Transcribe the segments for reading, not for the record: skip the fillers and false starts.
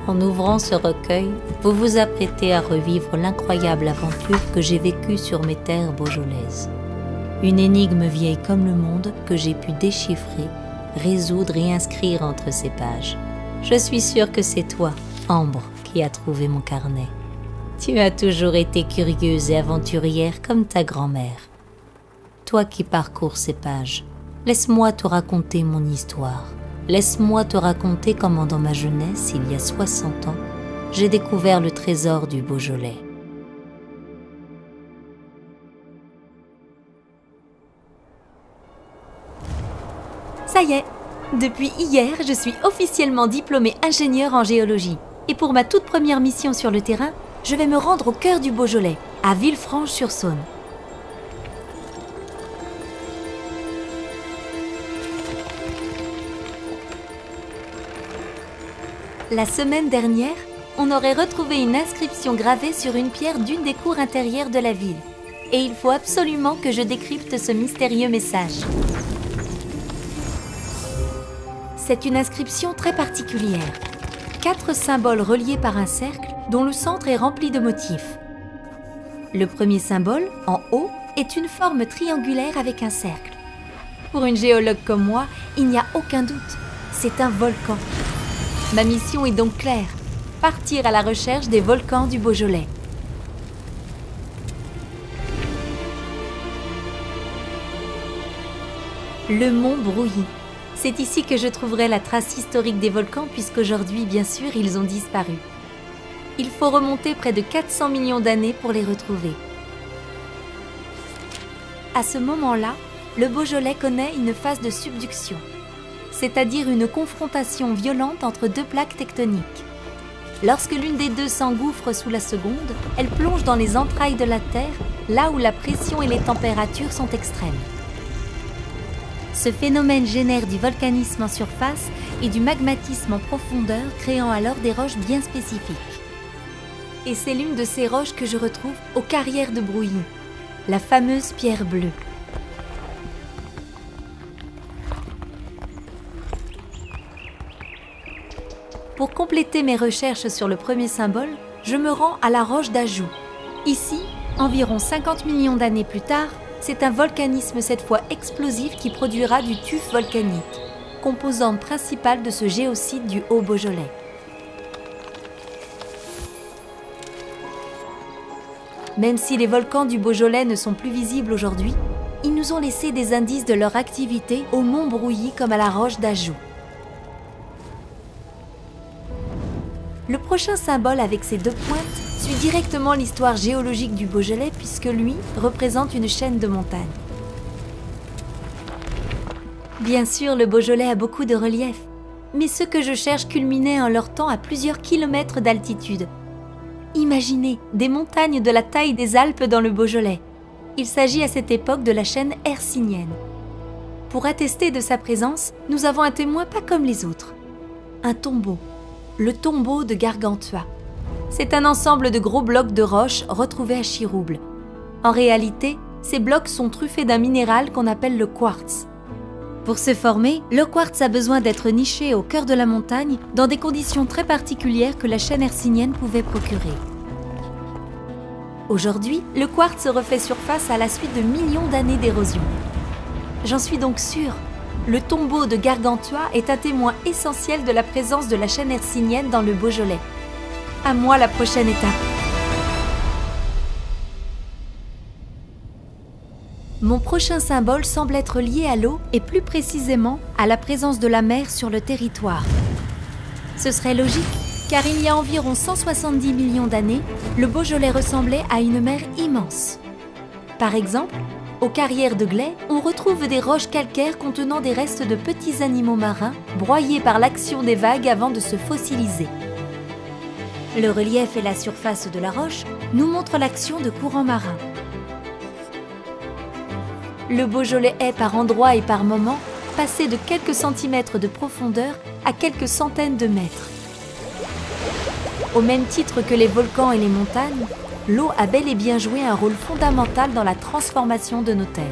En ouvrant ce recueil, vous vous apprêtez à revivre l'incroyable aventure que j'ai vécue sur mes terres beaujolaises. Une énigme vieille comme le monde que j'ai pu déchiffrer, résoudre et inscrire entre ces pages. Je suis sûre que c'est toi, Ambre, qui as trouvé mon carnet. Tu as toujours été curieuse et aventurière comme ta grand-mère. Toi qui parcours ces pages, laisse-moi te raconter mon histoire. Laisse-moi te raconter comment dans ma jeunesse, il y a 60 ans, j'ai découvert le trésor du Beaujolais. Ça y est, depuis hier, je suis officiellement diplômée ingénieure en géologie. Et pour ma toute première mission sur le terrain, je vais me rendre au cœur du Beaujolais, à Villefranche-sur-Saône. La semaine dernière, on aurait retrouvé une inscription gravée sur une pierre d'une des cours intérieures de la ville. Et il faut absolument que je décrypte ce mystérieux message. C'est une inscription très particulière. 4 symboles reliés par un cercle dont le centre est rempli de motifs. Le premier symbole, en haut, est une forme triangulaire avec un cercle. Pour une géologue comme moi, il n'y a aucun doute, c'est un volcan. Ma mission est donc claire, partir à la recherche des volcans du Beaujolais. Le mont Brouilly. C'est ici que je trouverai la trace historique des volcans puisqu'aujourd'hui, bien sûr, ils ont disparu. Il faut remonter près de 400 millions d'années pour les retrouver. À ce moment-là, le Beaujolais connaît une phase de subduction, c'est-à-dire une confrontation violente entre 2 plaques tectoniques. Lorsque l'une des deux s'engouffre sous la seconde, elle plonge dans les entrailles de la Terre, là où la pression et les températures sont extrêmes. Ce phénomène génère du volcanisme en surface et du magmatisme en profondeur, créant alors des roches bien spécifiques. Et c'est l'une de ces roches que je retrouve aux carrières de Brouilly, la fameuse pierre bleue. Pour compléter mes recherches sur le premier symbole, je me rends à la roche d'Ajou. Ici, environ 50 millions d'années plus tard, c'est un volcanisme cette fois explosif qui produira du tuf volcanique, composante principale de ce géosite du Haut-Beaujolais. Même si les volcans du Beaujolais ne sont plus visibles aujourd'hui, ils nous ont laissé des indices de leur activité au mont Brouilly comme à la roche d'Ajou. Le prochain symbole avec ses 2 pointes suit directement l'histoire géologique du Beaujolais puisque lui représente une chaîne de montagnes. Bien sûr, le Beaujolais a beaucoup de relief, mais ceux que je cherche culminaient en leur temps à plusieurs kilomètres d'altitude. Imaginez des montagnes de la taille des Alpes dans le Beaujolais. Il s'agit à cette époque de la chaîne hercynienne. Pour attester de sa présence, nous avons un témoin pas comme les autres. Un tombeau. Le tombeau de Gargantua. C'est un ensemble de gros blocs de roches retrouvés à Chirouble. En réalité, ces blocs sont truffés d'un minéral qu'on appelle le quartz. Pour se former, le quartz a besoin d'être niché au cœur de la montagne dans des conditions très particulières que la chaîne hercynienne pouvait procurer. Aujourd'hui, le quartz refait surface à la suite de millions d'années d'érosion. J'en suis donc sûre. Le tombeau de Gargantua est un témoin essentiel de la présence de la chaîne hercynienne dans le Beaujolais. À moi la prochaine étape. Mon prochain symbole semble être lié à l'eau et plus précisément à la présence de la mer sur le territoire. Ce serait logique, car il y a environ 170 millions d'années, le Beaujolais ressemblait à une mer immense. Par exemple, aux carrières de Gley, on retrouve des roches calcaires contenant des restes de petits animaux marins broyés par l'action des vagues avant de se fossiliser. Le relief et la surface de la roche nous montrent l'action de courants marins. Le Beaujolais est par endroits et par moments passé de quelques centimètres de profondeur à quelques centaines de mètres. Au même titre que les volcans et les montagnes, l'eau a bel et bien joué un rôle fondamental dans la transformation de nos terres.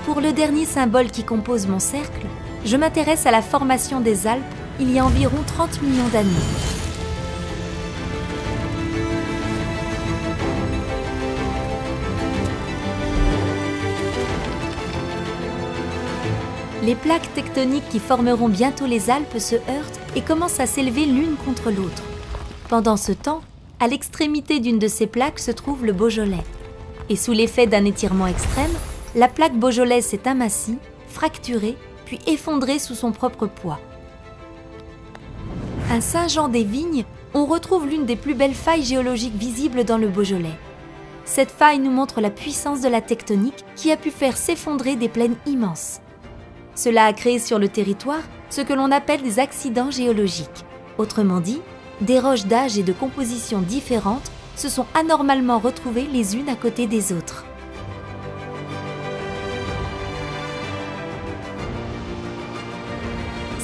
Pour le dernier symbole qui compose mon cercle, je m'intéresse à la formation des Alpes il y a environ 30 millions d'années. Les plaques tectoniques qui formeront bientôt les Alpes se heurtent et commencent à s'élever l'une contre l'autre. Pendant ce temps, à l'extrémité d'une de ces plaques se trouve le Beaujolais. Et sous l'effet d'un étirement extrême, la plaque beaujolaise s'est amincie, fracturée, puis effondrée sous son propre poids. À Saint-Jean-des-Vignes, on retrouve l'une des plus belles failles géologiques visibles dans le Beaujolais. Cette faille nous montre la puissance de la tectonique qui a pu faire s'effondrer des plaines immenses. Cela a créé sur le territoire ce que l'on appelle des accidents géologiques. Autrement dit, des roches d'âge et de composition différentes se sont anormalement retrouvées les unes à côté des autres.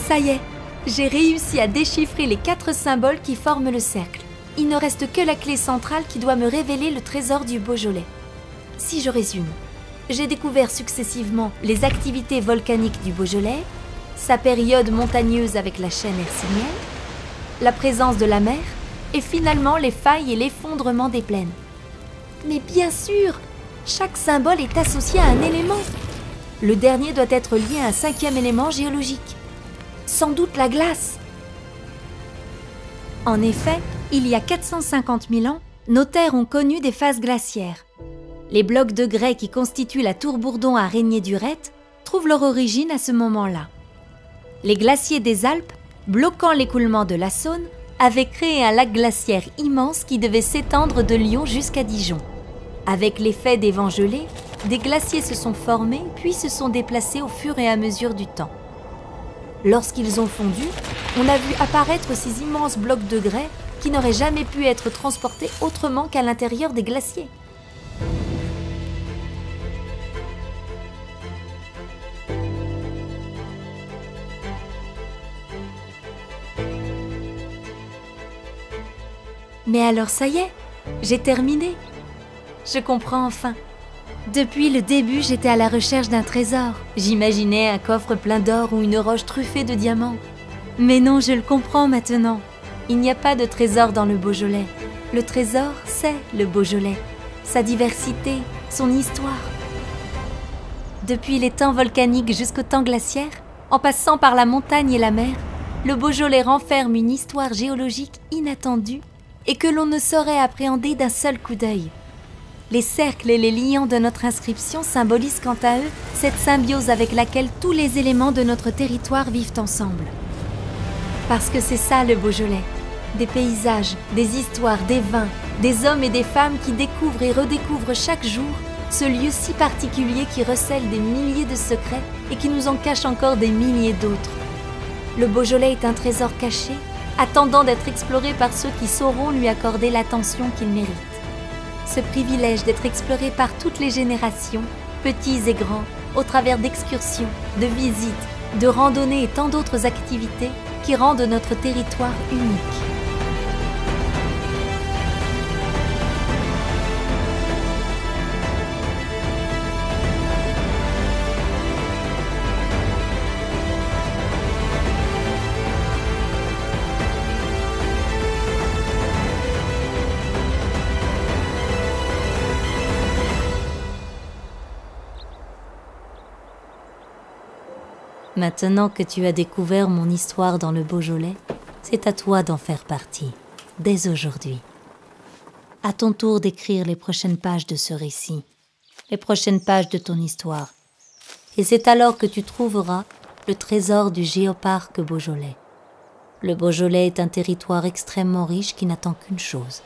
Ça y est, j'ai réussi à déchiffrer les 4 symboles qui forment le cercle. Il ne reste que la clé centrale qui doit me révéler le trésor du Beaujolais. Si je résume, j'ai découvert successivement les activités volcaniques du Beaujolais, sa période montagneuse avec la chaîne hercynienne, la présence de la mer et finalement les failles et l'effondrement des plaines. Mais bien sûr, chaque symbole est associé à un élément. Le dernier doit être lié à un 5e élément géologique. Sans doute la glace. En effet, il y a 450 000 ans, nos terres ont connu des phases glaciaires. Les blocs de grès qui constituent la tour Bourdon à Régnier-Durette trouvent leur origine à ce moment-là. Les glaciers des Alpes, bloquant l'écoulement de la Saône, avaient créé un lac glaciaire immense qui devait s'étendre de Lyon jusqu'à Dijon. Avec l'effet des vents gelés, des glaciers se sont formés puis se sont déplacés au fur et à mesure du temps. Lorsqu'ils ont fondu, on a vu apparaître ces immenses blocs de grès qui n'auraient jamais pu être transportés autrement qu'à l'intérieur des glaciers. Mais alors ça y est, j'ai terminé. Je comprends enfin. Depuis le début, j'étais à la recherche d'un trésor. J'imaginais un coffre plein d'or ou une roche truffée de diamants. Mais non, je le comprends maintenant. Il n'y a pas de trésor dans le Beaujolais. Le trésor, c'est le Beaujolais. Sa diversité, son histoire. Depuis les temps volcaniques jusqu'au temps glaciaire, en passant par la montagne et la mer, le Beaujolais renferme une histoire géologique inattendue et que l'on ne saurait appréhender d'un seul coup d'œil. Les cercles et les liants de notre inscription symbolisent quant à eux cette symbiose avec laquelle tous les éléments de notre territoire vivent ensemble. Parce que c'est ça le Beaujolais, des paysages, des histoires, des vins, des hommes et des femmes qui découvrent et redécouvrent chaque jour ce lieu si particulier qui recèle des milliers de secrets et qui nous en cache encore des milliers d'autres. Le Beaujolais est un trésor caché, attendant d'être exploré par ceux qui sauront lui accorder l'attention qu'il mérite. Ce privilège d'être exploré par toutes les générations, petits et grands, au travers d'excursions, de visites, de randonnées et tant d'autres activités qui rendent notre territoire unique. Maintenant que tu as découvert mon histoire dans le Beaujolais, c'est à toi d'en faire partie, dès aujourd'hui. À ton tour d'écrire les prochaines pages de ce récit, les prochaines pages de ton histoire. Et c'est alors que tu trouveras le trésor du Géoparc Beaujolais. Le Beaujolais est un territoire extrêmement riche qui n'attend qu'une chose,